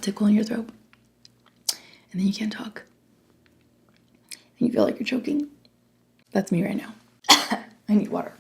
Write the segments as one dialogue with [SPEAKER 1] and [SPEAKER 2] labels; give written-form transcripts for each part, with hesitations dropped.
[SPEAKER 1] tickle in your throat. And then you can't talk. And you feel like you're choking. That's me right now. I need water.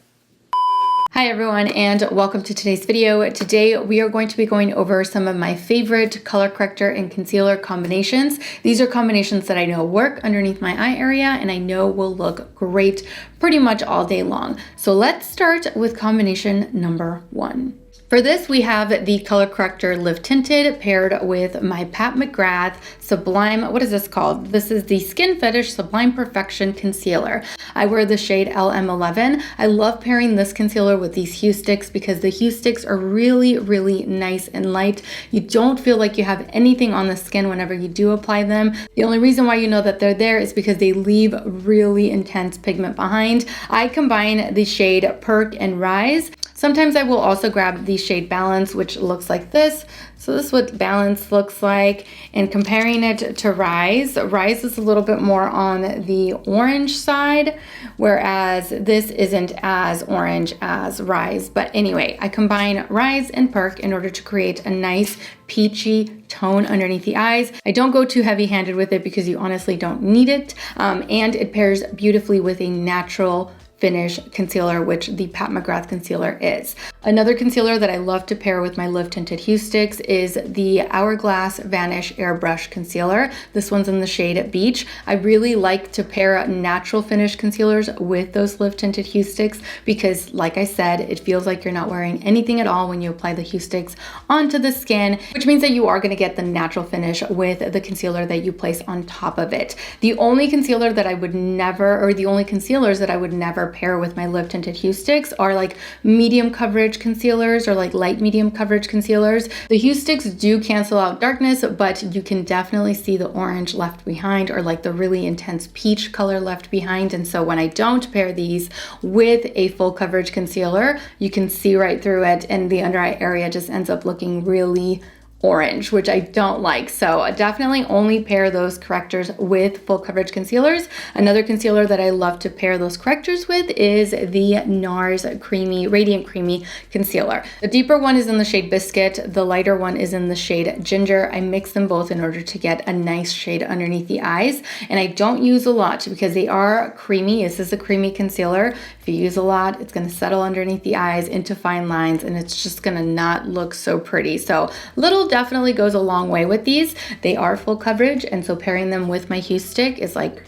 [SPEAKER 1] Hi everyone, and welcome to today's video. Today we are going to be going over some of my favorite color corrector and concealer combinations. These are combinations that I know work underneath my eye area and I know will look great pretty much all day long. So let's start with combination number 1. For this, we have the Color Corrector Live Tinted paired with my Pat McGrath Sublime, what is this called? This is the Skin Fetish Sublime Perfection Concealer. I wear the shade LM11. I love pairing this concealer with these hue sticks because the hue sticks are really, really nice and light. You don't feel like you have anything on the skin whenever you do apply them. The only reason why you know that they're there is because they leave really intense pigment behind. I combine the shade Perk and Rise. Sometimes I will also grab the shade Balance, which looks like this. So this is what Balance looks like. And comparing it to Rise, Rise is a little bit more on the orange side, whereas this isn't as orange as Rise. But anyway, I combine Rise and Perk in order to create a nice peachy tone underneath the eyes. I don't go too heavy-handed with it because you honestly don't need it. And it pairs beautifully with a natural finish concealer, which the Pat McGrath concealer is. Another concealer that I love to pair with my Live Tinted Hue Sticks is the Hourglass Vanish Airbrush Concealer. This one's in the shade Beach. I really like to pair natural finish concealers with those Live Tinted Hue Sticks because, like I said, it feels like you're not wearing anything at all when you apply the hue sticks onto the skin, which means that you are going to get the natural finish with the concealer that you place on top of it. The only concealer that I would never, or the only concealers that I would never pair with my Live Tinted Hue Sticks are like medium coverage concealers or like light medium coverage concealers. The hue sticks do cancel out darkness, but you can definitely see the orange left behind or like the really intense peach color left behind. And so when I don't pair these with a full coverage concealer, you can see right through it and the under eye area just ends up looking really orange, which I don't like. So definitely only pair those correctors with full coverage concealers. Another concealer that I love to pair those correctors with is the Nars Creamy, Radiant Creamy Concealer. The deeper one is in the shade Biscuit. The lighter one is in the shade Ginger. I mix them both in order to get a nice shade underneath the eyes. And I don't use a lot because they are creamy. This is a creamy concealer. If you use a lot, it's going to settle underneath the eyes into fine lines and it's just going to not look so pretty. So little definitely goes a long way with these. They are full coverage, and so pairing them with my hue stick is like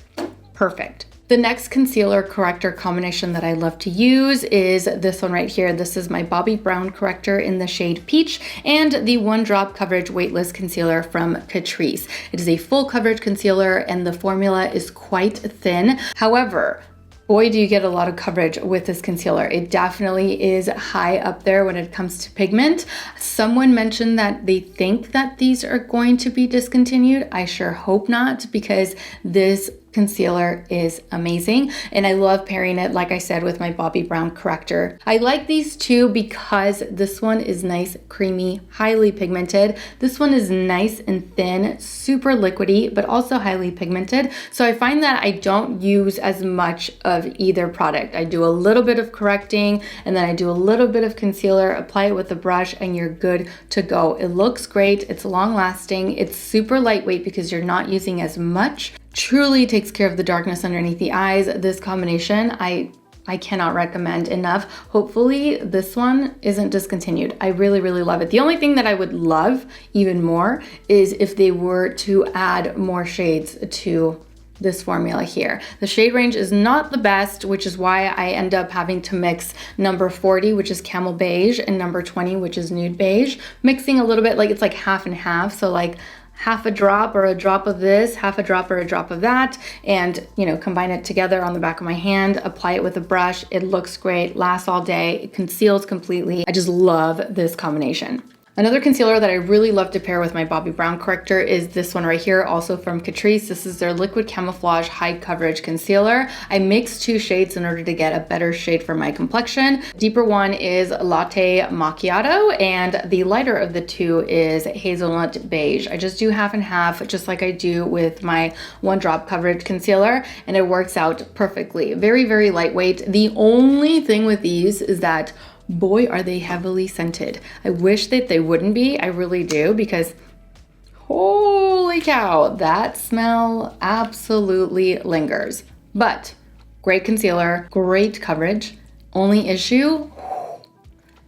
[SPEAKER 1] perfect. The next concealer corrector combination that I love to use is this one right here. This is my Bobbi Brown corrector in the shade Peach and the One Drop Coverage Weightless Concealer from Catrice. It is a full coverage concealer and the formula is quite thin. However, boy, do you get a lot of coverage with this concealer. It definitely is high up there when it comes to pigment. Someone mentioned that they think that these are going to be discontinued. I sure hope not, because this concealer is amazing and I love pairing it, like I said, with my Bobbi Brown corrector. I like these two because this one is nice, creamy, highly pigmented. This one is nice and thin, super liquidy, but also highly pigmented. So I find that I don't use as much of either product. I do a little bit of correcting and then I do a little bit of concealer, apply it with a brush, and you're good to go. It looks great, it's long lasting, it's super lightweight because you're not using as much. Truly takes care of the darkness underneath the eyes. This combination, I cannot recommend enough. Hopefully this one isn't discontinued. I really, really love it. The only thing that I would love even more is if they were to add more shades to this formula here. The shade range is not the best, which is why I end up having to mix number 40, which is Camel Beige, and number 20, which is Nude Beige. Mixing a little bit, like it's like half and half. So like half a drop or a drop of this, half a drop or a drop of that, and combine it together on the back of my hand, apply it with a brush. It looks great, lasts all day, it conceals completely. I just love this combination. Another concealer that I really love to pair with my Bobbi Brown corrector is this one right here, also from Catrice. This is their Liquid Camouflage High Coverage Concealer. I mixed two shades in order to get a better shade for my complexion. Deeper one is Latte Macchiato, and the lighter of the two is Hazelnut Beige. I just do half and half, just like I do with my One Drop Coverage Concealer, and it works out perfectly. Very, very lightweight. The only thing with these is that boy, are they heavily scented. I wish that they wouldn't be. I really do, because holy cow, that smell absolutely lingers. But great concealer, great coverage. Only issue,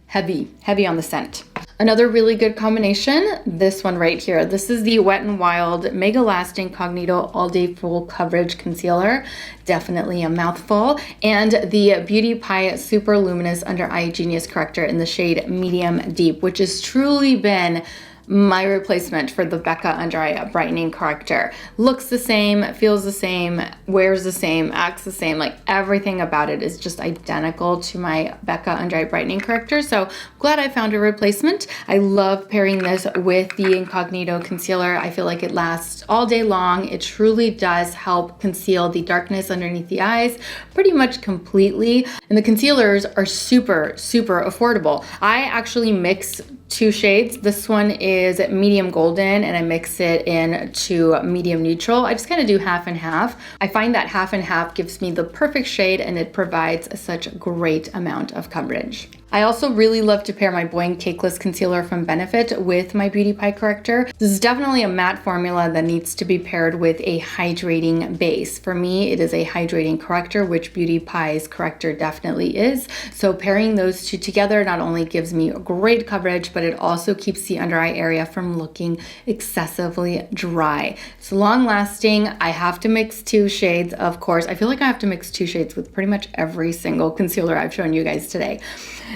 [SPEAKER 1] heavy on the scent. Another really good combination, this one right here. This is the Wet n Wild Mega Lasting Cognito All Day Full Coverage Concealer. Definitely a mouthful. And the Beauty Pie Super Luminous Under Eye Genius Corrector in the shade Medium Deep, which has truly been my replacement for the Becca Under Eye Brightening Corrector. Looks the same, feels the same, wears the same, acts the same, like everything about it is just identical to my Becca Under Eye Brightening Corrector. So glad I found a replacement. I love pairing this with the Incognito Concealer. I feel like it lasts all day long. It truly does help conceal the darkness underneath the eyes pretty much completely. And the concealers are super, super affordable. I actually mix two shades. This one is medium golden and I mix it into medium neutral. I just kind of do half and half. I find that half and half gives me the perfect shade and it provides such a great amount of coverage. I also really love to pair my Boing Cakeless Concealer from Benefit with my Beauty Pie Corrector. This is definitely a matte formula that needs to be paired with a hydrating base. For me, it is a hydrating corrector, which Beauty Pie's corrector definitely is. So pairing those two together not only gives me great coverage, but it also keeps the under eye area from looking excessively dry. It's long lasting. I have to mix two shades, of course. I feel like I have to mix two shades with pretty much every single concealer I've shown you guys today.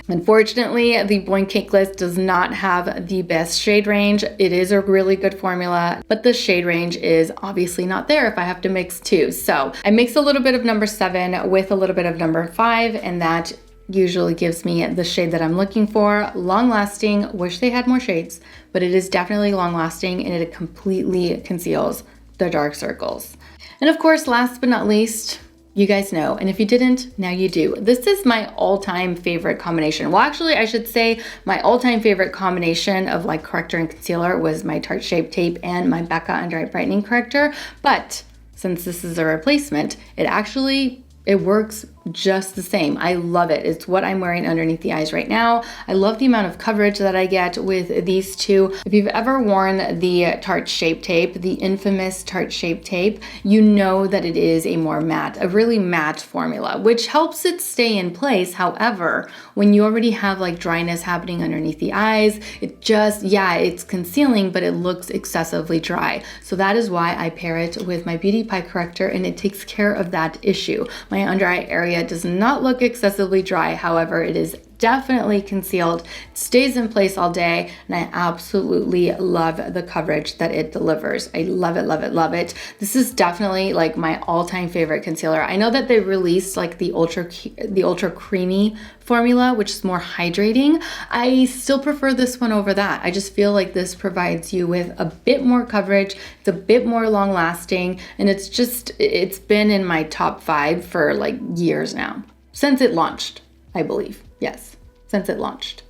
[SPEAKER 1] Unfortunately, the Boing Cakeless does not have the best shade range. It is a really good formula, but the shade range is obviously not there if I have to mix two. So I mix a little bit of number 7 with a little bit of number 5, and that usually gives me the shade that I'm looking for. Long lasting, wish they had more shades, but it is definitely long lasting and it completely conceals the dark circles. And of course, last but not least, you guys know, and if you didn't, now you do. This is my all-time favorite combination. Well, actually, I should say my all-time favorite combination of like corrector and concealer was my Tarte Shape Tape and my Becca Under Eye Brightening Corrector. But since this is a replacement, it works just the same. I love it. It's what I'm wearing underneath the eyes right now. I love the amount of coverage that I get with these two. If you've ever worn the Tarte Shape Tape, the infamous Tarte Shape Tape, you know that it is a more matte, a really matte formula, which helps it stay in place. However, when you already have like dryness happening underneath the eyes, it just, yeah, it's concealing, but it looks excessively dry. So that is why I pair it with my Beauty Pie Corrector, and it takes care of that issue. My under eye area does not look excessively dry. However, it is definitely concealed. It stays in place all day, and I absolutely love the coverage that it delivers. I love it, love it, love it. This is definitely like my all-time favorite concealer. I know that they released like the ultra creamy formula, which is more hydrating. I still prefer this one over that. I just feel like this provides you with a bit more coverage. It's a bit more long lasting, and it's been in my top 5 for like years now, since it launched, I believe. Yes, since it launched.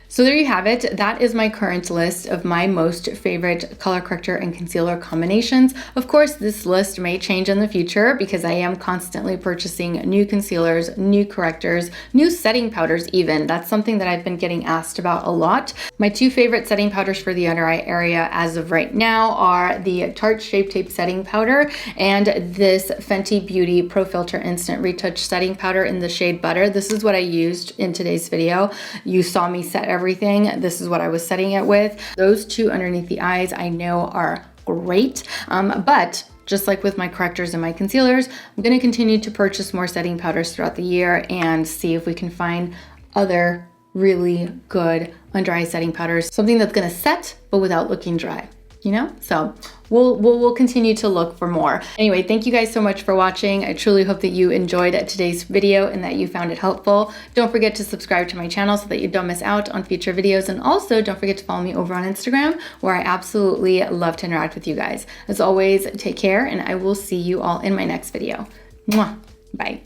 [SPEAKER 1] So there you have it. That is my current list of my most favorite color corrector and concealer combinations. Of course, this list may change in the future because I am constantly purchasing new concealers, new correctors, new setting powders even. That's something that I've been getting asked about a lot. My 2 favorite setting powders for the under eye area as of right now are the Tarte Shape Tape setting powder and this Fenty Beauty Pro Filter Instant Retouch setting powder in the shade Butter. This is what I used in today's video. You saw me set everything. This is what I was setting it with. Those 2 underneath the eyes I know are great, but just like with my correctors and my concealers, I'm going to continue to purchase more setting powders throughout the year and see if we can find other really good under eye setting powders, something that's going to set but without looking dry, you know? So we'll continue to look for more. Anyway, thank you guys so much for watching. I truly hope that you enjoyed today's video and that you found it helpful. Don't forget to subscribe to my channel so that you don't miss out on future videos. And also don't forget to follow me over on Instagram, where I absolutely love to interact with you guys. As always, take care, and I will see you all in my next video. Mwah. Bye.